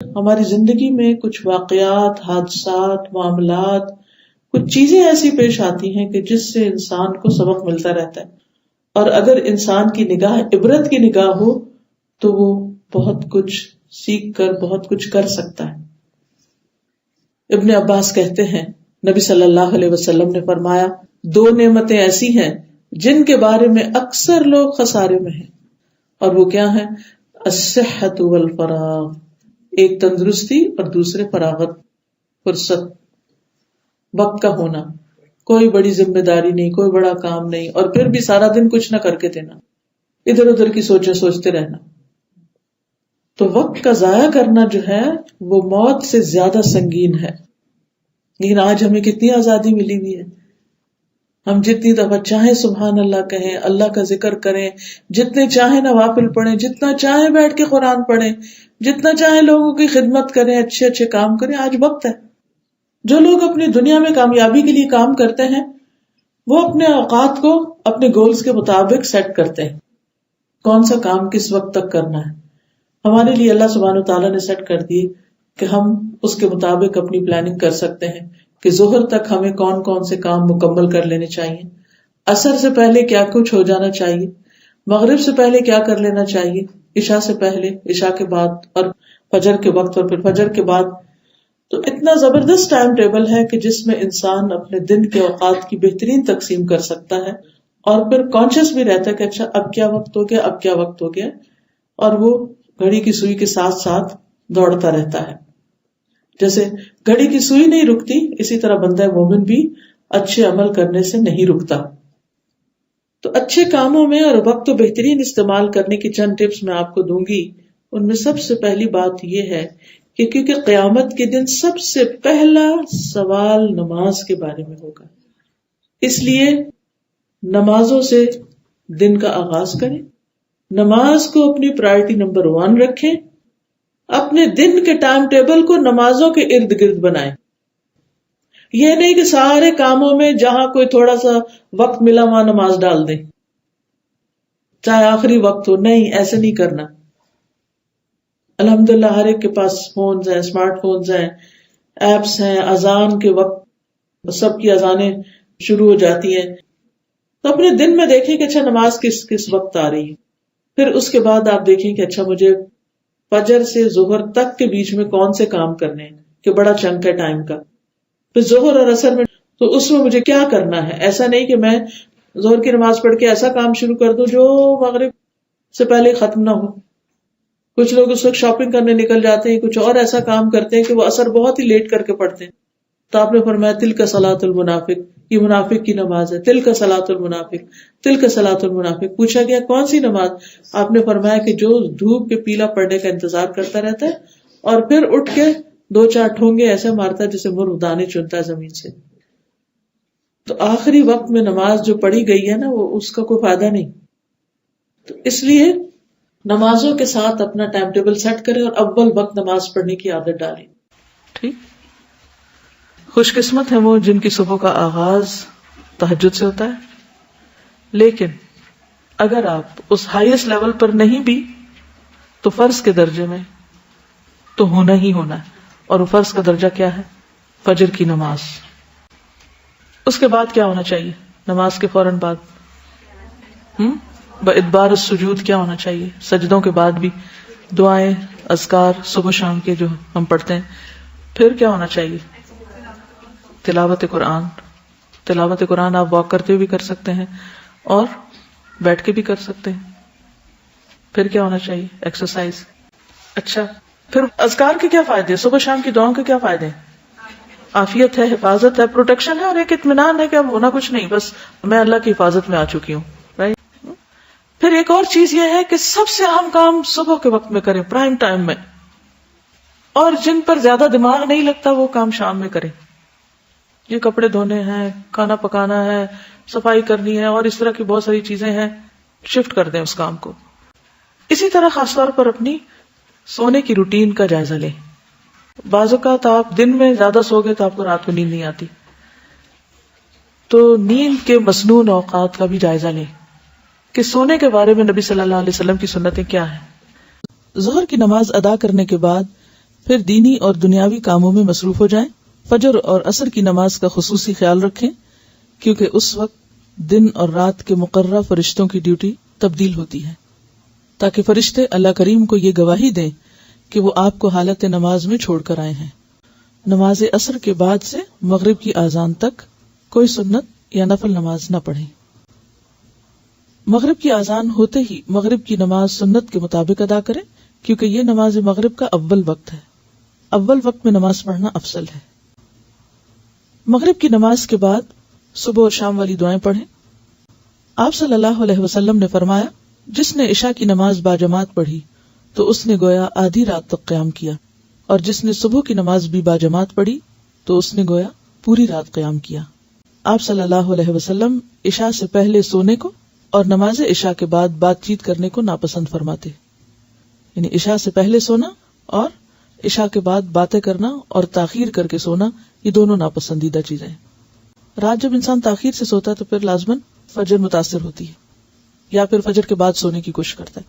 ہماری زندگی میں کچھ واقعات، حادثات، معاملات، کچھ چیزیں ایسی پیش آتی ہیں کہ جس سے انسان کو سبق ملتا رہتا ہے، اور اگر انسان کی نگاہ عبرت کی نگاہ ہو تو وہ بہت کچھ سیکھ کر بہت کچھ کر سکتا ہے۔ ابن عباس کہتے ہیں نبی صلی اللہ علیہ وسلم نے فرمایا، دو نعمتیں ایسی ہیں جن کے بارے میں اکثر لوگ خسارے میں ہیں، اور وہ کیا ہیں؟ الصحۃ والفراغ، ایک تندرستی اور دوسرے فراغت، فرصت، وقت کا ہونا، کوئی بڑی ذمہ داری نہیں، کوئی بڑا کام نہیں، اور پھر بھی سارا دن کچھ نہ کر کے دینا، ادھر ادھر کی سوچیں سوچتے رہنا۔ تو وقت کا ضائع کرنا جو ہے وہ موت سے زیادہ سنگین ہے۔ لیکن آج ہمیں کتنی آزادی ملی ہوئی ہے، ہم جتنی دفعہ چاہیں سبحان اللہ کہیں، اللہ کا ذکر کریں، جتنے چاہیں نوافل پڑھیں، جتنا چاہیں بیٹھ کے قرآن پڑھیں، جتنا چاہیں لوگوں کی خدمت کریں، اچھے اچھے کام کریں۔ آج وقت ہے۔ جو لوگ اپنی دنیا میں کامیابی کے لیے کام کرتے ہیں وہ اپنے اوقات کو اپنے گولز کے مطابق سیٹ کرتے ہیں، کون سا کام کس وقت تک کرنا ہے۔ ہمارے لیے اللہ سبحانہ وتعالیٰ نے سیٹ کر دیے کہ ہم اس کے مطابق اپنی پلاننگ کر سکتے ہیں کہ ظہر تک ہمیں کون کون سے کام مکمل کر لینے چاہیے، عصر سے پہلے کیا کچھ ہو جانا چاہیے، مغرب سے پہلے کیا کر لینا چاہیے، عشاء سے پہلے، عشاء کے بعد، اور فجر کے وقت، اور پھر فجر کے بعد۔ تو اتنا زبردست ٹائم ٹیبل ہے کہ جس میں انسان اپنے دن کے اوقات کی بہترین تقسیم کر سکتا ہے، اور پھر کانشیس بھی رہتا ہے کہ اچھا اب کیا وقت ہو گیا، اب کیا وقت ہو گیا، اور وہ گھڑی کی سوئی کے ساتھ ساتھ دوڑتا رہتا ہے۔ جیسے گھڑی کی سوئی نہیں رکتی، اسی طرح بندہ مومن بھی اچھے عمل کرنے سے نہیں رکتا۔ تو اچھے کاموں میں اور وقت کو بہترین استعمال کرنے کی چند ٹپس میں آپ کو دوں گی۔ ان میں سب سے پہلی بات یہ ہے کہ کیونکہ قیامت کے دن سب سے پہلا سوال نماز کے بارے میں ہوگا، اس لیے نمازوں سے دن کا آغاز کریں، نماز کو اپنی پرائرٹی نمبر 1 رکھیں، اپنے دن کے ٹائم ٹیبل کو نمازوں کے ارد گرد بنائیں۔ یہ نہیں کہ سارے کاموں میں جہاں کوئی تھوڑا سا وقت ملا وہاں نماز ڈال دیں، چاہے آخری وقت ہو، نہیں، ایسے نہیں کرنا۔ الحمدللہ ہر ایک کے پاس فونز ہیں، اسمارٹ فونز ہیں، ایپس ہیں، اذان کے وقت سب کی اذانیں شروع ہو جاتی ہیں، تو اپنے دن میں دیکھیں کہ اچھا نماز کس وقت آ رہی ہے۔ پھر اس کے بعد آپ دیکھیں کہ اچھا مجھے فجر سے ظہر تک کے بیچ میں کون سے کام کرنے ہیں، کہ بڑا چنک ہے ٹائم کا۔ پھر ظہر اور عصر میں تو اس میں مجھے کیا کرنا ہے۔ ایسا نہیں کہ میں ظہر کی نماز پڑھ کے ایسا کام شروع کر دوں جو مغرب سے پہلے ختم نہ ہو۔ کچھ لوگ اس وقت شاپنگ کرنے نکل جاتے ہیں، کچھ اور ایسا کام کرتے ہیں کہ وہ عصر بہت ہی لیٹ کر کے پڑھتے ہیں۔ تو آپ نے فرمایا تلک صلاۃ المنافق، یہ منافق کی نماز ہے۔ تلک صلاۃ المنافق، تلک صلاۃ المنافق۔ پوچھا گیا کون سی نماز؟ آپ نے فرمایا کہ جو دھوپ کے پیلا پڑنے کا انتظار کرتا رہتا ہے اور پھر اٹھ کے 2-4 ٹھونگے ایسے مارتا ہے جیسے مرغ دانے چنتا ہے زمین سے۔ تو آخری وقت میں نماز جو پڑھی گئی ہے نا، وہ اس کا کوئی فائدہ نہیں۔ تو اس لیے نمازوں کے ساتھ اپنا ٹائم ٹیبل سیٹ کریں اور اول وقت نماز پڑھنے کی عادت ڈالیں۔ ٹھیک، خوش قسمت ہیں وہ جن کی صبح کا آغاز تہجد سے ہوتا ہے، لیکن اگر آپ اس ہائیسٹ لیول پر نہیں بھی تو فرض کے درجے میں تو ہونا ہی ہونا ہے، اور وہ فرض کا درجہ کیا ہے؟ فجر کی نماز۔ اس کے بعد کیا ہونا چاہیے؟ نماز کے فوراً بعد بادبار السجود کیا ہونا چاہیے؟ سجدوں کے بعد بھی دعائیں، اذکار صبح شام کے جو ہم پڑھتے ہیں۔ پھر کیا ہونا چاہیے؟ تلاوت قرآن۔ تلاوت قرآن آپ واک کرتے ہوئے بھی کر سکتے ہیں اور بیٹھ کے بھی کر سکتے ہیں۔ پھر کیا ہونا چاہیے؟ ایکسرسائز۔ اچھا، پھر اذکار کے کیا فائدے؟ صبح شام کی دعاؤں کے کیا فائدے ہیں؟ عافیت ہے، حفاظت ہے، پروٹیکشن ہے، اور ایک اطمینان ہے کہ اب ہونا کچھ نہیں، بس میں اللہ کی حفاظت میں آ چکی ہوں، رائٹ۔ پھر ایک اور چیز یہ ہے کہ سب سے اہم کام صبح کے وقت میں کریں، پرائم ٹائم میں، اور جن پر زیادہ دماغ نہیں لگتا وہ کام شام میں کریں۔ یہ کپڑے دھونے ہیں، کھانا پکانا ہے، صفائی کرنی ہے، اور اس طرح کی بہت ساری چیزیں ہیں، شفٹ کر دیں اس کام کو۔ اسی طرح خاص طور پر اپنی سونے کی روٹین کا جائزہ لیں۔ بعض اوقات آپ دن میں زیادہ سو گئے تو آپ کو رات کو نیند نہیں آتی، تو نیند کے مسنون اوقات کا بھی جائزہ لیں کہ سونے کے بارے میں نبی صلی اللہ علیہ وسلم کی سنتیں کیا ہیں۔ ظہر کی نماز ادا کرنے کے بعد پھر دینی اور دنیاوی کاموں میں مصروف ہو جائیں. فجر اور عصر کی نماز کا خصوصی خیال رکھیں کیونکہ اس وقت دن اور رات کے مقررہ فرشتوں کی ڈیوٹی تبدیل ہوتی ہے، تاکہ فرشتے اللہ کریم کو یہ گواہی دیں کہ وہ آپ کو حالت نماز میں چھوڑ کر آئے ہیں. نماز عصر کے بعد سے مغرب کی اذان تک کوئی سنت یا نفل نماز نہ پڑھیں. مغرب کی اذان ہوتے ہی مغرب کی نماز سنت کے مطابق ادا کریں کیونکہ یہ نماز مغرب کا اول وقت ہے. اول وقت میں نماز پڑھنا افضل ہے. مغرب کی نماز کے بعد صبح اور شام والی دعائیں پڑھیں. آپ صلی اللہ علیہ وسلم نے فرمایا، جس نے عشاء کی نماز باجماعت پڑھی تو اس نے گویا آدھی رات تک قیام کیا، اور جس نے صبح کی نماز بھی باجماعت پڑھی تو اس نے گویا پوری رات قیام کیا. آپ صلی اللہ علیہ وسلم عشاء سے پہلے سونے کو اور نماز عشاء کے بعد بات چیت کرنے کو ناپسند فرماتے. یعنی عشاء سے پہلے سونا اور عشاء کے بعد باتیں کرنا اور تاخیر کر کے سونا، یہ دونوں ناپسندیدہ چیزیں ہیں. رات جب انسان تاخیر سے سوتا ہے تو پھر لازماً فجر متاثر ہوتی ہے یا پھر فجر کے بعد سونے کی کوشش کرتا ہے.